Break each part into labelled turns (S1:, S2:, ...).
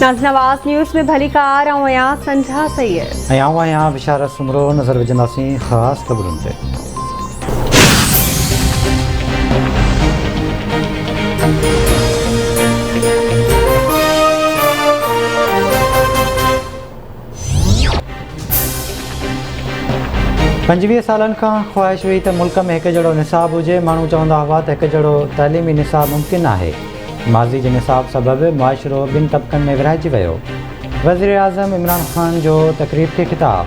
S1: नाज़नवाज़ news में भली car आऊं संझा सैयद
S2: ऐं आऊं आहियां बिशारत सुमरो। नज़र विझंदासीं ख़ासि ख़बरुनि ते। पंजवीह सालनि खां ख़्वाहिश हुई त मुल्क में हिकु जहिड़ो निसाब हुजे। माण्हू चवंदा हुआ त हिकु जहिड़ो तइलीमी निसाब मुमकिन आहे। माज़ी जे निसाब सबबि मुआशिरो ॿिनि तबक़नि में विरहाइजी वियो। वज़ीर आज़म इमरान ख़ान जो तक़रीब खे ख़िताब।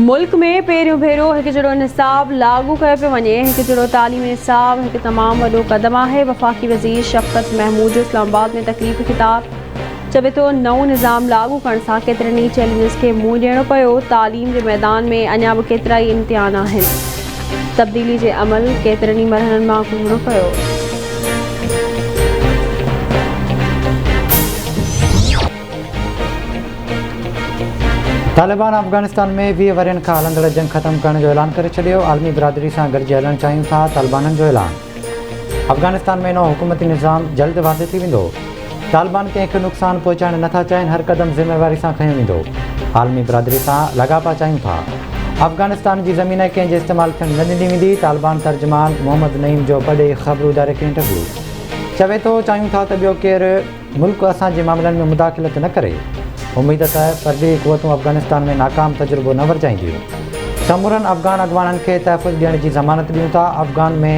S1: मुल्क में पहिरियों भेरो हिकु जहिड़ो निसाब लागू कयो पियो वञे। हिकु जहिड़ो तालीमी निसाब हिकु तमामु वॾो क़दम आहे। वफ़ाक़ी वज़ीर शफ़क़त महमूद जो इस्लामाबाद में तक़रीब ख़िताब। चवे थो नओं निज़ाम लागू करण सां केतिरनि ई चैलेंजिस खे मुंहुं ॾियणो पियो। तालीम जे मैदान में अञा बि केतिरा ई इम्तिहान आहिनि। तब्दीली जे अमल केतिरनि ई मरहलनि मां गुज़रणो पियो।
S2: तालिबान अफ़गानिस्तान में 20 वरियनि खां हलंदड़ जंग ख़त्म करण जो ऐलान करे छॾियो। आलमी बिरादरी सां गॾिजी हलणु चाहियूं था तालिबाननि जो ऐलान। अफ़गानिस्तान में नओं हुकूमती निज़ाम जल्द वाज़े थी वेंदो। तालिबान कंहिंखे नुक़सानु पहुचाइणु नथा चाहिनि। हर क़दम ज़िम्मेवारी सां खयो वेंदो। आलमी बिरादरी सां लाॻापा चाहियूं था। अफ़गानिस्तान जी ज़मीन कंहिंजे इस्तेमालु थियणु न ॾिनी वेंदी। तालिबान तर्जुमान मोहम्मद नईम जो पढ़े ख़बरूं इदारे खे इंटरव्यू। चवे थो चाहियूं था त ॿियो केरु मुल्क असांजे मामलनि में मुदाख़िलत न करे। उमेद त परदेही क़ुवतूं अफ़गानिस्तान में नाकाम तजुर्बो न वरजाईंदियूं। समूरनि अफ़गान अॻवाननि खे तहफ़ुज़ ॾियण जी ज़मानत ॾियूं था। अफ़गान में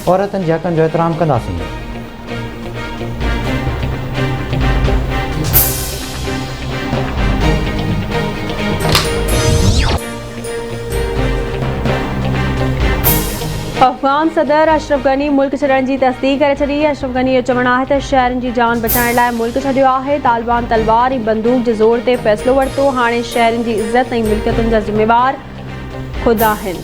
S2: औरतुनि जे हक़नि जो एतिराम कंदासीं।
S1: अफ़गान सदर अशरफ गनी मुल्क छॾण जी तस्दीक़ करे छॾी। अशरफ गनी जो चवणु आहे त शहरनि जी जान बचाइण लाइ मुल्क छॾियो आहे। तालिबान तलवार ऐं बंदूक जे ज़ोर ते फ़ैसिलो वरितो। हाणे शहरनि जी इज़त ऐं मिल्कियतुनि जा ज़िम्मेवार ख़ुदि आहिनि।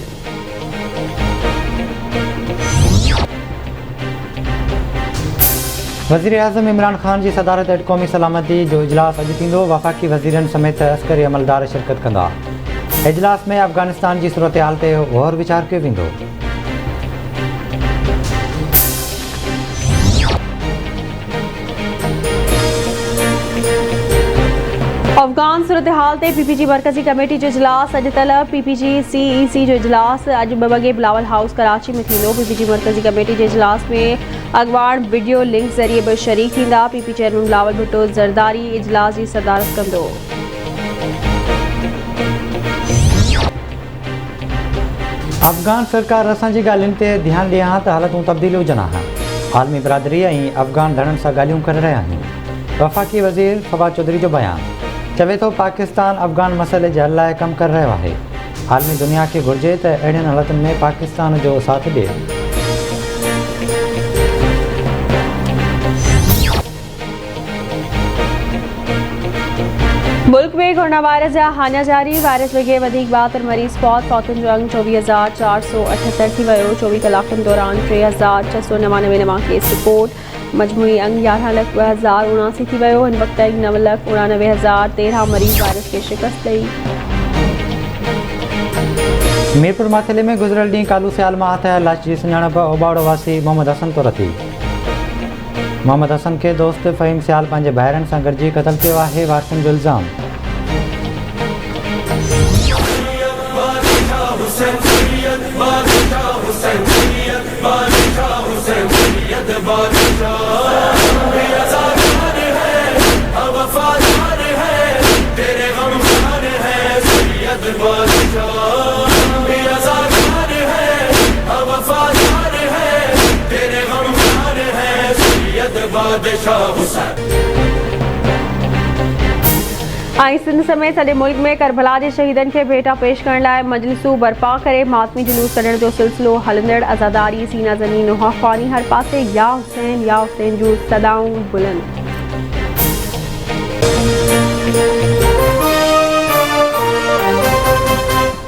S2: वज़ीर आज़म इमरान ख़ान जी सदारत हेठि क़ौमी सलामती जो इजलास अॼु थींदो। वफ़ाक़ी वज़ीरनि समेत अस्करी अमलदार शिरकत कंदा। इजलास में अफ़गानिस्तान जी सूरत हाल ते गौर वीचार कयो वेंदो।
S1: अफ़गान सूरत हाल ते PPG मरकज़ी कमेटी जो इजलास अॼु तलब। PPG CEC जो इजलास अॼु 2 वॻे बिलावल हाउस कराची में थींदो। PPG मरकज़ी कमेटी जे इजलास में अॻवान वीडियो लिंक ज़रिए बि शरीक थींदा। PP चेयरमैन बिलावल भुट्टो ज़रदारी इजलास जी सदारत कंदो।
S2: अफ़गान सरकार असांजी ॻाल्हियुनि ते ध्यानु ॾिए हा त हालतूं तब्दील हुजनि हा। आलमी बिरादरी ऐं अफ़गान धड़नि सां ॻाल्हियूं करे रहिया आहियूं। वफ़ाक़ी वज़ीर फवाद चौधरी जो बयानु। चवे थो पाकिस्तान अफ़गान मसइले जे हल लाइ कमु करे रहियो आहे। आलमी दुनिया खे घुरिजे त अहिड़ियुनि हालतुनि में पाकिस्तान जो साथ ॾिए।
S1: मुल्क में कोरोना वायरस जा हाञा जारी। वायरस वॻे वधीक 72 मरीज़ फौत। फौतुनि जो अंग 24,478 थी वियो। 24 कलाकनि दौरान 3,699 नवां केस रिपोर्ट। मजमूई अंग 11,02,079 थी वियो। हिन वक़्तु 9,99,013 मरीज़ वायरस खे शिकस्त ॾेई।
S2: मीरपुर माथिले में गुज़िरियल ॾींहुं कालू सियाल मां हथायल लाश जी सुञाणप ओबाड़ो वासी मोहम्मद हसन तौर थी। मोहम्मद हसन खे दोस्त फ़हीम सियाल पंहिंजे भाइरनि सां गॾिजी क़तल कयो आहे। वारसनि जो इल्ज़ाम।
S1: ऐं सिंध समेत सॼे मुल्क में करबला जे शहीदनि खे भेटा पेश करण लाइ मजलिसूं बर्पा करे मातमी जुलूस कढण जो सिलसिलो हलंदड़। आज़ादारी सीना ज़नी नुहा ख़्वानी हर पासे या हुसैन जूं सदाऊं बुलंद।